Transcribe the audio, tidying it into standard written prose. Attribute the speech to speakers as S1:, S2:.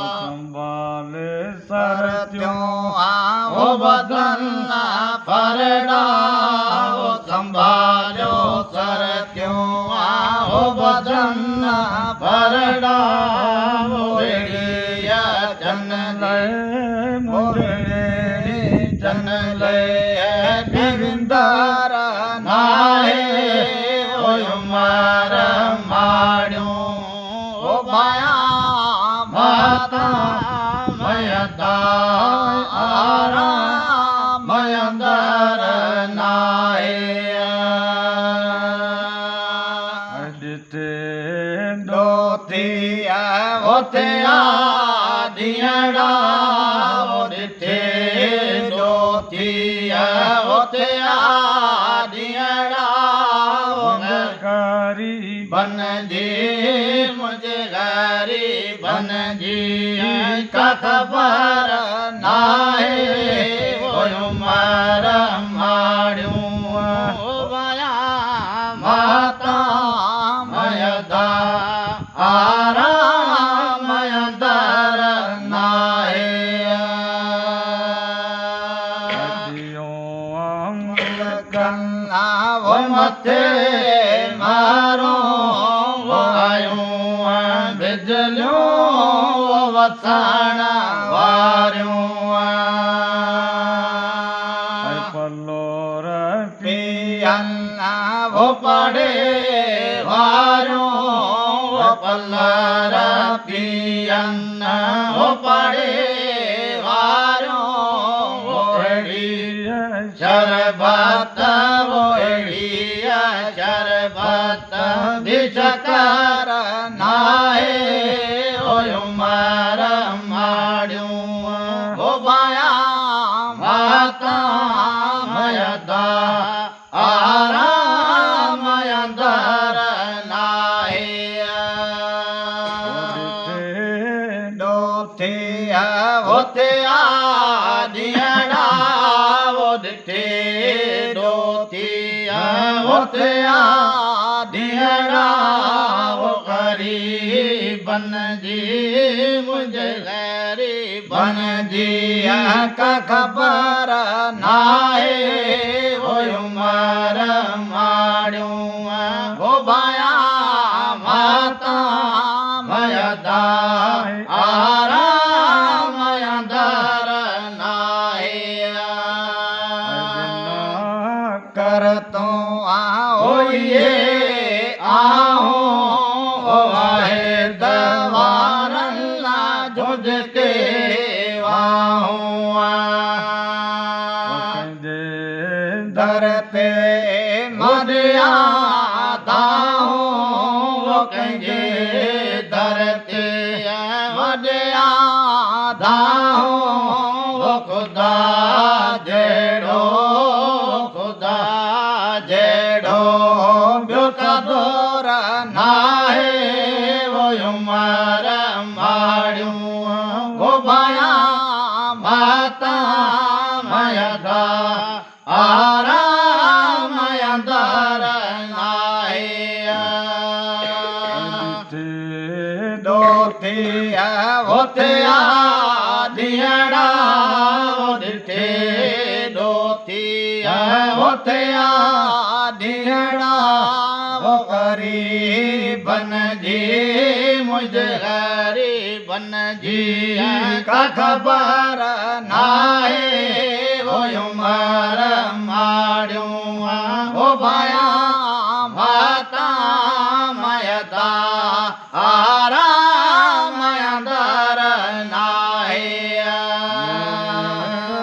S1: संभाले सर त्यों
S2: वो बदन फरड़ा वो संभालो सर क्यों वो बदन फरड़ा मोरिया जन ले मोरे जन ले गोविंदार नाहे वो उमर माड़ू वो माया माता मयदा आरा मयंदर नाहे
S1: अदिते
S2: दोतिया होते दियड़ा होते दोतिया होते दियड़ा
S1: कारी
S2: बन जी मुझे गरी बन जी का खबर नाहे वो उमर माड़ू माया माता मयदा आरा मयदर नाहे गन्ना वो मथे मारो वो आयूं बिजलियों वो वसण वारियूं
S1: पलोर
S2: पियन्ना वो पड़े वारों वो पल्लर पियन्ना वो पड़े वारों वो शरबत वो शरबत दिशकर नाहे वो उमर माड़ू वो माया माता मयदा आरा मयंदर नाहे दोथिया होते दियड़ा वो दिते दोथिया होते दियड़ा वो गरीबन जी मुझे गरीबन जी का खबर नाहे वो उमर माड़ू वो माया माता मयदा आरा मयंदर नाहे कर तो आओइए आओ आहे दवारल्ला जुझके दर पे मरिया दाहो वो कंजे दर पे मरिया दाहो वो खुदा जेड़ो ब्यो कदोर नाहे वो उमर माड़ू वो माया माता मयदा आरा मयंदर नाहे दोथिया होते दियड़ा होते दोथिया होते दियड़ा वो गरीबन जी मुझे गरीबन जी का खबर नाहे वो उमर माड़ू वो माया